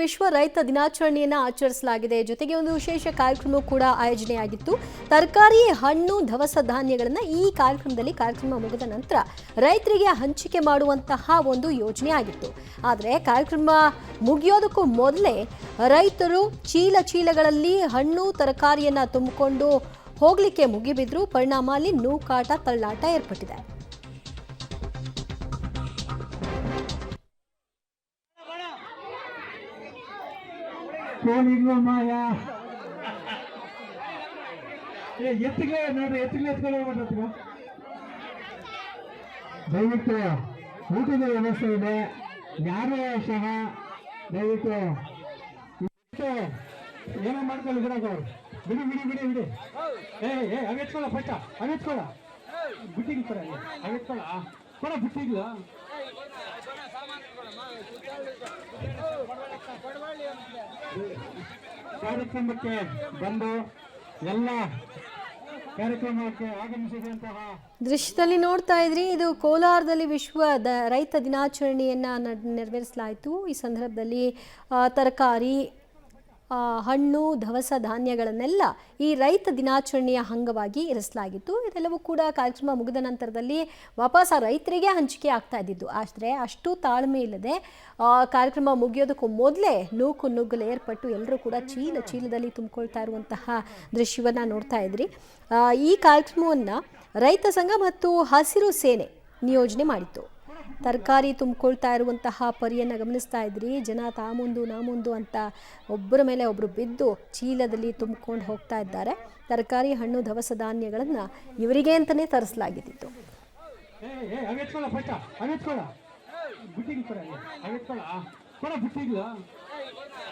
ವಿಶ್ವ ರೈತ ದಿನಾಚರಣೆಯನ್ನು ಆಚರಿಸಲಾಗಿದೆ. ಜೊತೆಗೆ ಒಂದು ವಿಶೇಷ ಕಾರ್ಯಕ್ರಮ ಕೂಡ ಆಯೋಜನೆಯಾಗಿತ್ತು. ತರಕಾರಿ, ಹಣ್ಣು, ದವಸ ಧಾನ್ಯಗಳನ್ನು ಈ ಕಾರ್ಯಕ್ರಮ ಮುಗಿದ ನಂತರ ರೈತರಿಗೆ ಹಂಚಿಕೆ ಮಾಡುವಂತಹ ಒಂದು ಯೋಜನೆ ಆಗಿತ್ತು. ಆದರೆ ಕಾರ್ಯಕ್ರಮ ಮುಗಿಯೋದಕ್ಕೂ ಮೊದಲೇ ರೈತರು ಚೀಲಗಳಲ್ಲಿ ಹಣ್ಣು ತರಕಾರಿಯನ್ನು ತುಂಬಿಕೊಂಡು ಹೋಗಲಿಕ್ಕೆ ಮುಗಿಬಿದ್ರು. ಪರಿಣಾಮ ಅಲ್ಲಿ ನೂಕಾಟ, ತಳ್ಳಾಟ ಏರ್ಪಟ್ಟಿದೆ. ದಯವಿಟ್ಟು ಊಟದ ವ್ಯವಸ್ಥೆ ಇದೆ, ಯಾರೇ ಸಹ ದಯವಿಟ್ಟು ಏನೋ ಮಾಡ್ಕೊಳ್ಳಿ ಬಿಡೋದು. ಬಿಡಿ ಬಿಡಿ ಬಿಡಿ ಬಿಡಿ ಅವೆತ್ಕೊಳ್ಳ ಫಸ್ಟ್ ಅವೆತ್ಕೊಳ್ಳ ಬಿಟ್ಟಿಗೆ ಕೊಡ ಅವೆತ್ಕೊಳ್ಳ ಕೊಡ ಬಿಟ್ಟಿಗ್ಲ ಕಾರ್ಯಕ್ರಮಕ್ಕೆ ಬಂದು ಎಲ್ಲ ಕಾರ್ಯಕ್ರಮಕ್ಕೆ ಆಗಮಿಸಿದಂತಹ ದೃಶ್ಯದಲ್ಲಿ ನೋಡ್ತಾ ಇದ್ರಿ, ಇದು ಕೋಲಾರದಲ್ಲಿ ವಿಶ್ವ ರೈತ ದಿನಾಚರಣೆಯನ್ನು ನೆರವೇರಿಸಲಾಯಿತು. ಈ ಸಂದರ್ಭದಲ್ಲಿ ತರಕಾರಿ, ಹಣ್ಣು, ದವಸ ಧಾನ್ಯಗಳನ್ನೆಲ್ಲ ಈ ರೈತ ದಿನಾಚರಣೆಯ ಅಂಗವಾಗಿ ಇರಿಸಲಾಗಿತ್ತು. ಇದೆಲ್ಲವೂ ಕೂಡ ಕಾರ್ಯಕ್ರಮ ಮುಗಿದ ನಂತರದಲ್ಲಿ ವಾಪಸ್ ಆ ರೈತರಿಗೆ ಹಂಚಿಕೆ ಆಗ್ತಾ ಇದ್ದಿದ್ದು. ಆದರೆ ಅಷ್ಟು ತಾಳ್ಮೆ ಇಲ್ಲದೆ ಕಾರ್ಯಕ್ರಮ ಮುಗಿಯೋದಕ್ಕೂ ಮೊದಲೇ ನುಗ್ಗಲು ಏರ್ಪಟ್ಟು ಎಲ್ಲರೂ ಕೂಡ ಚೀಲದಲ್ಲಿ ತುಂಬಿಕೊಳ್ತಾ ಇರುವಂತಹ ದೃಶ್ಯವನ್ನು ನೋಡ್ತಾ ಇದ್ರಿ. ಈ ಕಾರ್ಯಕ್ರಮವನ್ನು ರೈತ ಸಂಘ ಮತ್ತು ಹಸಿರು ಸೇನೆ ನಿಯೋಜನೆ ಮಾಡಿತ್ತು. ತರಕಾರಿ ತುಂಬಿಕೊಳ್ತಾ ಇರುವಂತಹ ಪರಿಯನ್ನು ಗಮನಿಸ್ತಾ ಇದ್ರಿ. ಜನ ತಾ ಮುಂದು ಅಂತ ಒಬ್ಬರ ಮೇಲೆ ಒಬ್ಬರು ಬಿದ್ದು ಚೀಲದಲ್ಲಿ ತುಂಬಿಕೊಂಡು ಹೋಗ್ತಾ ಇದ್ದಾರೆ. ತರಕಾರಿ, ಹಣ್ಣು, ದವಸ ಧಾನ್ಯಗಳನ್ನು ಇವರಿಗೆ ಅಂತಲೇ ತರಿಸಲಾಗಿತ್ತು.